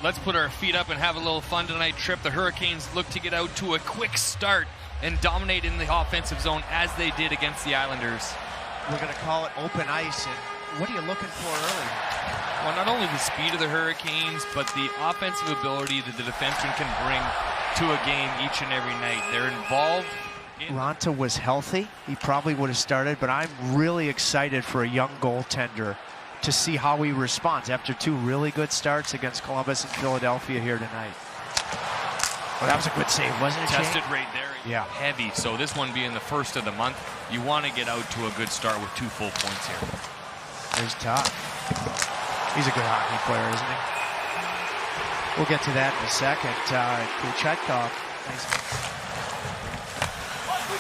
Let's put our feet up and have a little fun tonight. Trip. The Hurricanes look to get out to a quick start and dominate in the offensive zone as they did against the Islanders. We're going to call it open ice. And what are you looking for early? Well, not only the speed of the Hurricanes, but the offensive ability that the defenseman can bring to a game each and every night. They're involved. Ronta was healthy. He probably would have started, but I'm really excited for a young goaltender to see how he responds after two really good starts against Columbus and Philadelphia here tonight. Well, that was a good save, wasn't it, Tested Shane? right there. Yeah. Heavy. So this one being the first of the month, you want to get out to a good start with 2 full points here. There's Todd. He's a good hockey player, isn't he? We'll get to that in a second. Kuchetkov. Nice.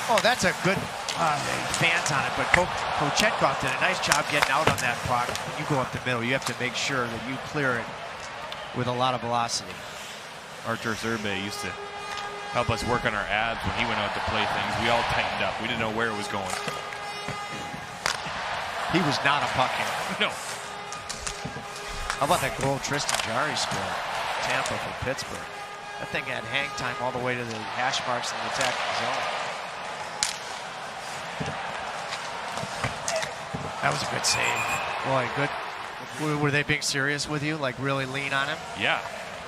Oh, that's a good fans on it, but Kochetkov did a nice job getting out on that puck. When you go up the middle, you have to make sure that you clear it with a lot of velocity. Artur Zerbe used to help us work on our abs when he went out to play things. We all tightened up. We didn't know where it was going. He was not a puck in. No. How about that goal Tristan Jarry scored? Tampa for Pittsburgh. That thing had hang time all the way to the hash marks in the attacking zone. That was a good save. Boy, good. Were they being serious with you? Like really lean on him? Yeah,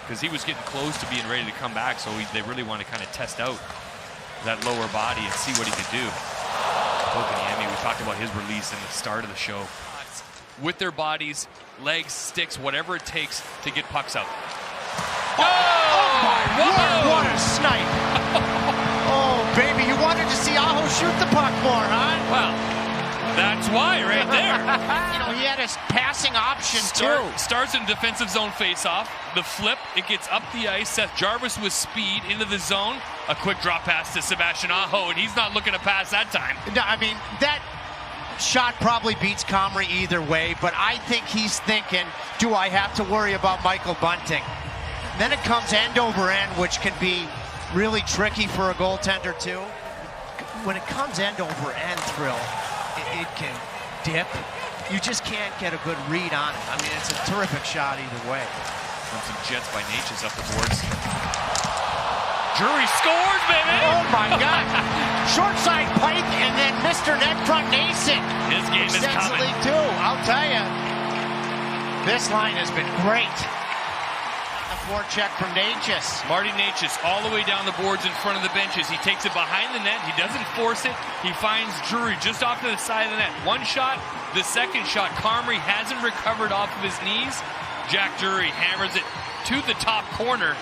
because he was getting close to being ready to come back, so they really want to kind of test out that lower body and see what he could do. Kokaniemi, we talked about his release in the start of the show. With their bodies, legs, sticks, whatever it takes to get pucks out. Oh my word, what a snipe. Oh, baby, you wanted to see Aho shoot the puck more, huh? Well, that's why right there. You know, he had his passing option, too. Starts in defensive zone face-off. The flip, it gets up the ice. Seth Jarvis with speed into the zone. A quick drop pass to Sebastian Aho, and he's not looking to pass that time. No, I mean, that shot probably beats Comrie either way, but I think he's thinking, do I have to worry about Michael Bunting? And then it comes end over end, which can be really tricky for a goaltender, too. When it comes end over end, Thrill, it can dip. You just can't get a good read on it. I mean, it's a terrific shot either way. Some jets by Natchez up the boards. Drury scores, baby! Oh, my God. Short side Pike, and then Mr. Net front Nason. His game is coming. League too, I'll tell you. This line has been great. A forecheck from Natchez. Marty Natchez all the way down the boards in front of the benches. He takes it behind the net. He doesn't force it. He finds Drury just off to the side of the net. One shot. The second shot, Comrie hasn't recovered off of his knees. Jack Drury hammers it to the top corner.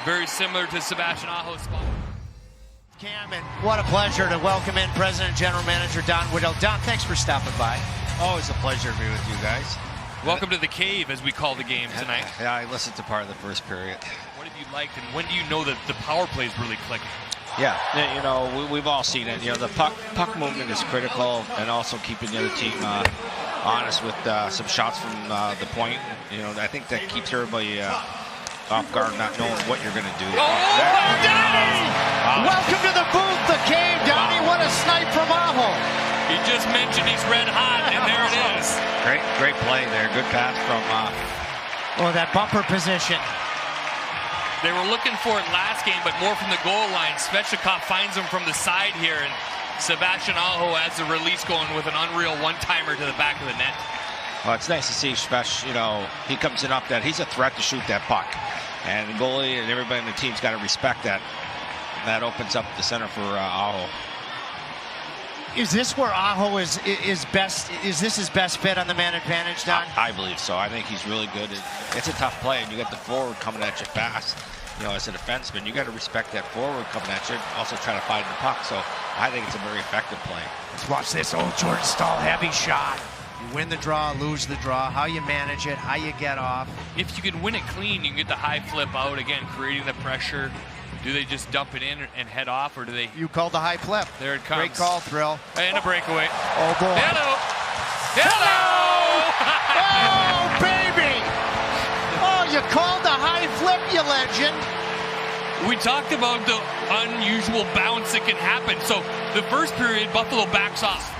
Very similar to Sebastian Aho's spot. Cam, and what a pleasure to welcome in President General Manager Don Whittle. Don, thanks for stopping by. Always a pleasure to be with you guys. Welcome to the cave, as we call the game tonight. Yeah, I listened to part of the first period. What have you liked, and when do you know that the power play is really clicking? Yeah, you know, we've all seen it. You know, the puck movement is critical, and also keeping the other team honest with some shots from the point. You know, I think that keeps everybody off guard, not knowing what you're going to do. Oh, Donnie! Welcome to the booth, the cave, Donnie. What a snipe from Aho. He just mentioned he's red hot, and there it is. Great play there. Good pass from... Oh, that bumper position. They were looking for it last game, but more from the goal line. Svechnikov finds him from the side here, and Sebastian Aho has the release going with an unreal one-timer to the back of the net. Well, it's nice to see Svech, you know, he comes in up that. He's a threat to shoot that puck. And the goalie and everybody in the team's got to respect that. And that opens up the center for Aho. Is this where Aho is best? Is this his best fit on the man advantage, Don? I believe so. I think he's really good. It's a tough play, and you got the forward coming at you fast. You know, as a defenseman, you got to respect that forward coming at you. Also try to find the puck. So I think it's a very effective play. Let's watch this old Jordan Stahl heavy shot. You win the draw, lose the draw. How you manage it, how you get off. If you can win it clean, you can get the high flip out again, creating the pressure. Do they just dump it in and head off, or do they? You called the high flip. There it comes. Great call, Thrill. And a breakaway. Oh, boy. Hello. Hello. Oh, baby. Oh, you called the high flip, you legend. We talked about the unusual bounce that can happen. So the first period, Buffalo backs off.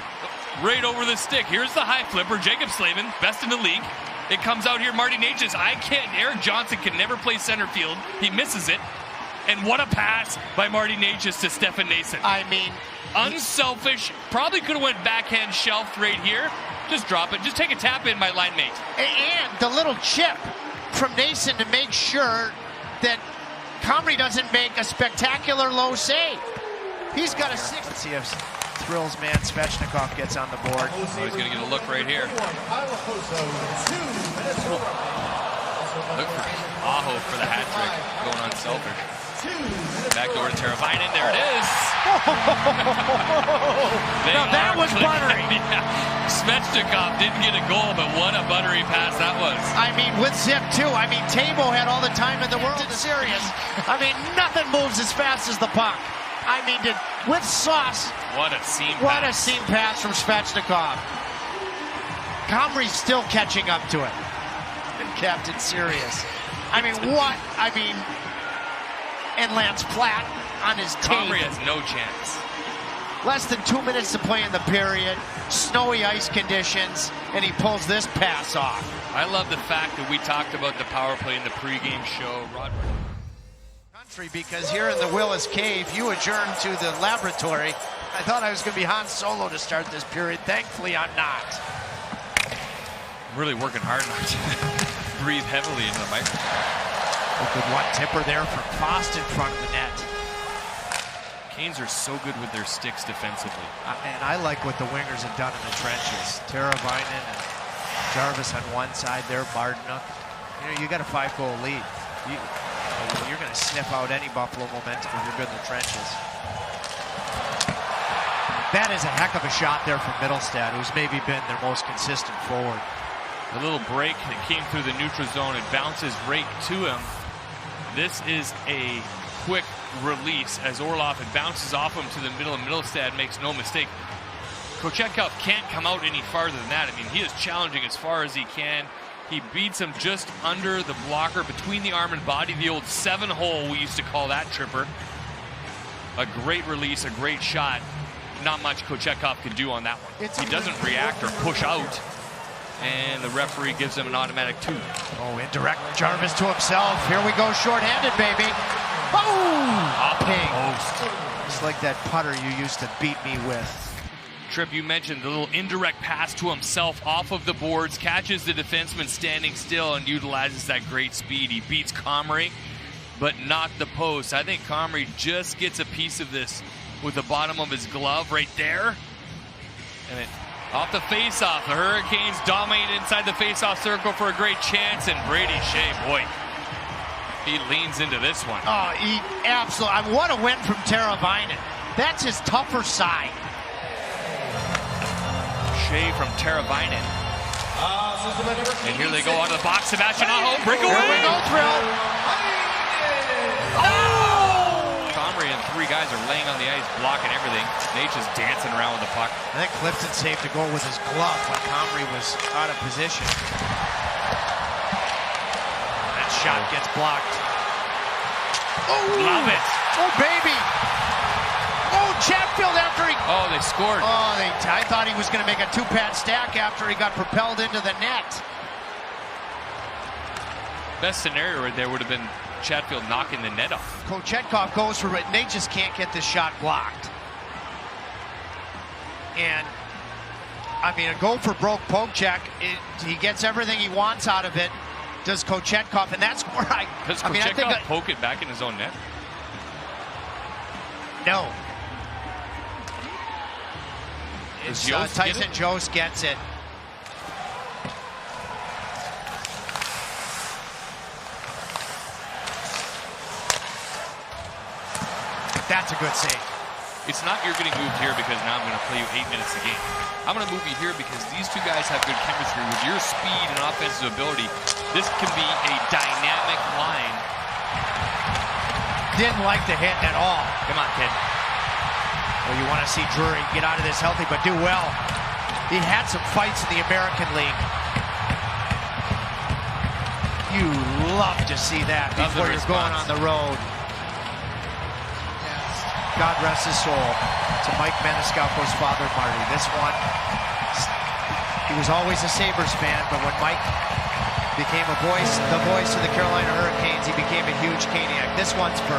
Right over the stick. Here's the high flipper, Jacob Slavin, best in the league. It comes out here, Marty Necas. Eric Johnson can never play center field. He misses it. And what a pass by Marty Necas to Stefan Nason. I mean, unselfish. Probably could have went backhand shelf right here. Just drop it. Just take a tap in, my line mate. And the little chip from Nason to make sure that Comrie doesn't make a spectacular low save. He's got a 6. Let's see if Thrills man Svechnikov gets on the board. Oh, he's going to get a look right here. Look for Aho for the hat trick. Going unselfish. Back door to Teravainen. There it is. Now that was buttery. Yeah. Svechnikov didn't get a goal, but what a buttery pass that was. I mean, with zip too. I mean, Tabo had all the time in the world. It's serious. I mean, nothing moves as fast as the puck. I mean, with sauce. What a seam pass. What a seam pass from Svechnikov. Comrie's still catching up to it. Captain serious. I mean, what? I mean, and lands flat on his tape. Comrie has no chance. Less than 2 minutes to play in the period. Snowy ice conditions, and he pulls this pass off. I love the fact that we talked about the power play in the pregame show. Because here in the Willis Cave, you adjourned to the laboratory. I thought I was going to be Han Solo to start this period. Thankfully, I'm not. I'm really working hard not to breathe heavily into the microphone. A good one-tipper there from Fost in front of the net. Canes are so good with their sticks defensively. And I like what the wingers have done in the trenches. Teravainen and Jarvis on one side there, Bardnuk. You know, you got a 5-goal lead. You're going to sniff out any Buffalo momentum if you're good in the trenches. That is a heck of a shot there from Middlestad, who's maybe been their most consistent forward. A little break that came through the neutral zone. It bounces right to him. This is a quick release as Orlov, it bounces off him to the middle, and Middlestad makes no mistake. Kochetkov can't come out any farther than that. I mean, he is challenging as far as he can. He beats him just under the blocker, between the arm and body, the old 7-hole, we used to call that tripper. A great release, a great shot. Not much Kochetkov can do on that one. He doesn't react or push out, and the referee gives him an automatic 2. Oh, indirect Jarvis to himself. Here we go, shorthanded, baby. Oh! Ping. Just like that putter you used to beat me with. Tripp, you mentioned the little indirect pass to himself off of the boards, catches the defenseman standing still and utilizes that great speed. He beats Comrie, but not the post. I think Comrie just gets a piece of this with the bottom of his glove right there. And it off the faceoff. The Hurricanes dominate inside the faceoff circle for a great chance, and Brady Shea, boy, he leans into this one. Oh, he absolutely. What a win from Teravainen. That's his tougher side. Shea from Teravainen. And here they go onto the box. Sebastian Aho, breakaway. Here we go, Thrill. Oh! Comrie and 3 guys are laying on the ice, blocking everything. Nature's dancing around with the puck. I think Clifton saved a goal with his glove when Comrie was out of position. That shot gets blocked. Oh, love it. Oh, baby. Oh, Chatfield after he... Oh, they scored. Oh, I thought he was going to make a 2-pad stack after he got propelled into the net. Best scenario right there would have been Chatfield knocking the net off. Kochetkov goes for it, and they just can't get the shot blocked. And, I mean, a goal for broke Pocheck. He gets everything he wants out of it. Does Kochetkov, and that's where Does Kochetkov poke it back in his own net? No. Does Tyson Jost gets it. That's a good save. It's not you're getting moved here because now I'm going to play you 8 minutes a game. I'm going to move you here because these 2 guys have good chemistry. With your speed and offensive ability, this can be a dynamic line. Didn't like the hit at all. Come on, kid. Well, you want to see Drury get out of this healthy, but do well. He had some fights in the American League. You love to see that before you're going on the road. God rest his soul. To Mike Maniscalco's father, Marty. This one, he was always a Sabres fan, but when Mike became the voice of the Carolina Hurricanes. He became a huge Caniac. This one's for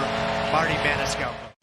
Marty Maniscalco.